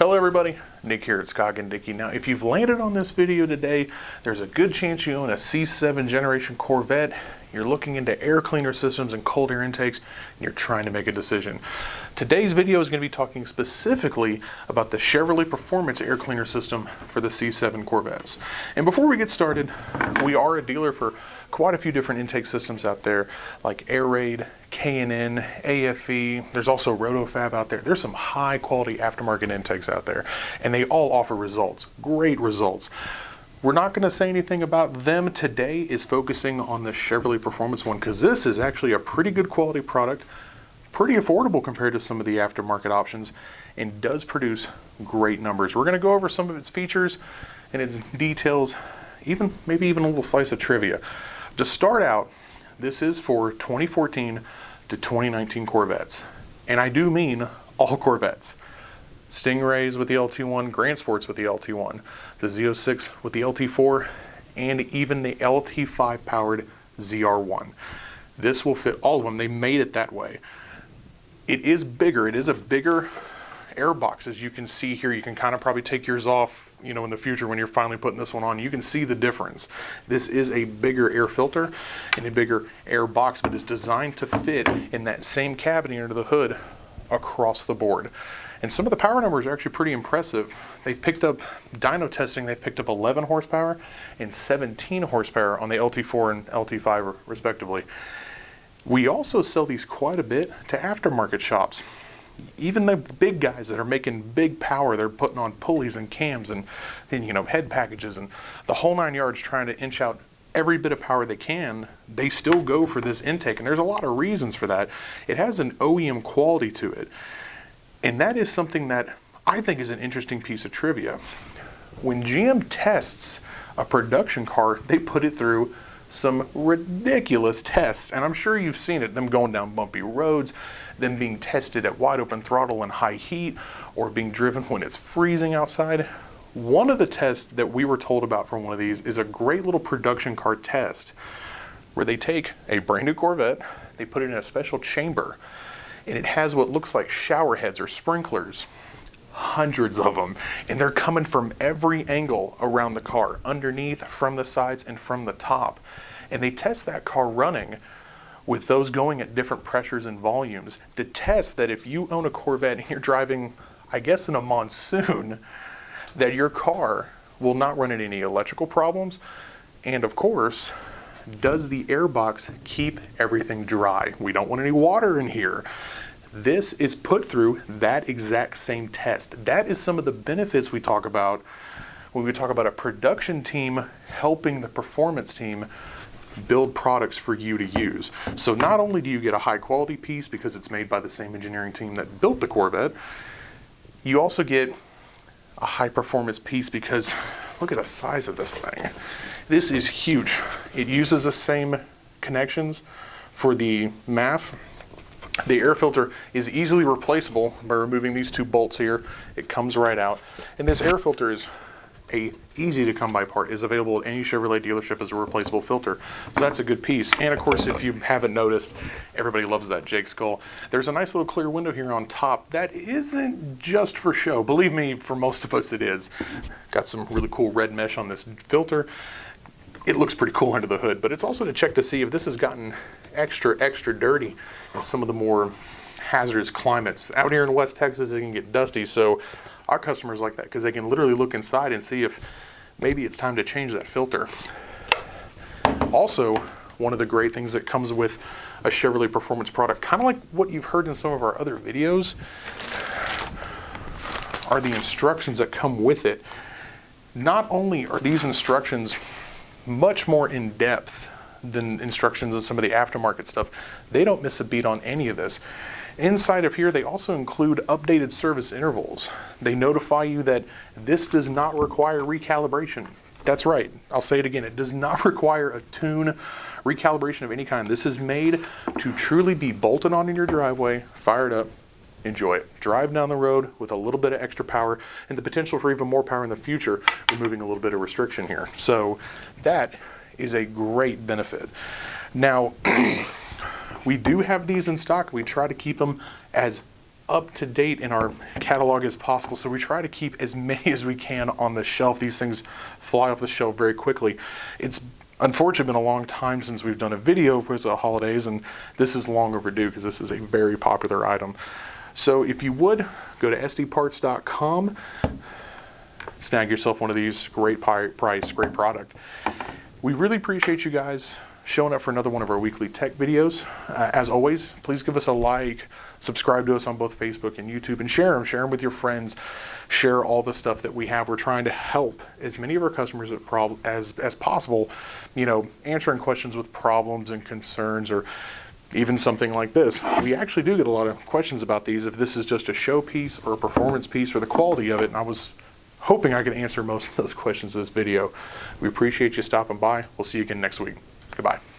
Hello everybody, Nick here at Scoggin-Dickey. Now if you've landed on this video today, there's a good chance you own a C7 generation Corvette, you're looking into air cleaner systems and cold air intakes, and you're trying to make a decision. Today's video is going to be talking specifically about the Chevrolet Performance air cleaner system for the C7 Corvettes. And before we get started, we are a dealer for quite a few different intake systems out there, like Air Raid, K&N, AFE. There's also RotoFab out there. There's some high quality aftermarket intakes out there, and they all offer results, great results. We're not going to say anything about them today, is focusing on the Chevrolet Performance one, because this is actually a pretty good quality product, pretty affordable compared to some of the aftermarket options, and does produce great numbers. We're going to go over some of its features and its details, maybe even a little slice of trivia. To start out, this is for 2014 to 2019 Corvettes, and I do mean all Corvettes. Stingrays with the LT1, Grand Sports with the LT1, the Z06 with the LT4, and even the LT5 powered ZR1. This will fit all of them. They made it that way. It is bigger. It is a bigger air box, as you can see here. You can kind of probably take yours off, in the future when you're finally putting this one on. You can see the difference. This is a bigger air filter and a bigger air box, but it's designed to fit in that same cavity under the hood across the board. And some of the power numbers are actually pretty impressive. They've picked up, dyno testing, they've picked up 11 horsepower and 17 horsepower on the LT4 and LT5 respectively. We also sell these quite a bit to aftermarket shops. Even the big guys that are making big power, they're putting on pulleys and cams and head packages and the whole 9 yards, trying to inch out every bit of power they can. They still go for this intake, and there's a lot of reasons for that. It has an OEM quality to it, and that is something that I think is an interesting piece of trivia. When GM tests a production car, they put it through some ridiculous tests, and I'm sure you've seen it, them going down bumpy roads, them being tested at wide open throttle and high heat, or being driven when it's freezing outside. One of the tests that we were told about from one of these is a great little production car test where they take a brand new Corvette, they put it in a special chamber, and it has what looks like shower heads or sprinklers, hundreds of them, and they're coming from every angle around the car, underneath, from the sides, and from the top. And they test that car running with those going at different pressures and volumes to test that if you own a Corvette and you're driving, I guess in a monsoon, that your car will not run into any electrical problems. And of course, does the airbox keep everything dry? We don't want any water in here. This is put through that exact same test. That is some of the benefits we talk about when we talk about a production team helping the performance team build products for you to use. So not only do you get a high quality piece because it's made by the same engineering team that built the Corvette, you also get a high performance piece because look at the size of this thing. This is huge. It uses the same connections for the MAF. The air filter is easily replaceable by removing these two bolts here. It comes right out. And this air filter is easy to come by part, is available at any Chevrolet dealership as a replaceable filter. So that's a good piece. And of course, if you haven't noticed, everybody loves that Jake skull. There's a nice little clear window here on top that isn't just for show. Believe me, for most of us it is. Got some really cool red mesh on this filter. It looks pretty cool under the hood, but it's also to check to see if this has gotten extra dirty in some of the more hazardous climates. Out here in West Texas, it can get dusty, so our customers like that because they can literally look inside and see if maybe it's time to change that filter. Also, one of the great things that comes with a Chevrolet Performance product, kind of like what you've heard in some of our other videos, are the instructions that come with it. Not only are these instructions much more in depth than instructions on some of the aftermarket stuff, they don't miss a beat on any of this. Inside of here, they also include updated service intervals. They notify you that this does not require recalibration. That's right, I'll say it again, it does not require a tune recalibration of any kind. This is made to truly be bolted on in your driveway, fired up, enjoy it. Drive down the road with a little bit of extra power and the potential for even more power in the future, removing a little bit of restriction here. So that is a great benefit. Now, we do have these in stock. We try to keep them as up to date in our catalog as possible. So we try to keep as many as we can on the shelf. These things fly off the shelf very quickly. It's unfortunately been a long time since we've done a video for the holidays, and this is long overdue because this is a very popular item. So if you would, go to sdparts.com, snag yourself one of these. Great price, great product. We really appreciate you guys showing up for another one of our weekly tech videos. As always, please give us a like, subscribe to us on both Facebook and YouTube, and share them with your friends. Share all the stuff that we have. We're trying to help as many of our customers as possible, you know, answering questions with problems and concerns, or even something like this. We actually do get a lot of questions about these, if this is just a show piece or a performance piece, or the quality of it, and I was hoping I could answer most of those questions in this video. We appreciate you stopping by. We'll see you again next week. Goodbye.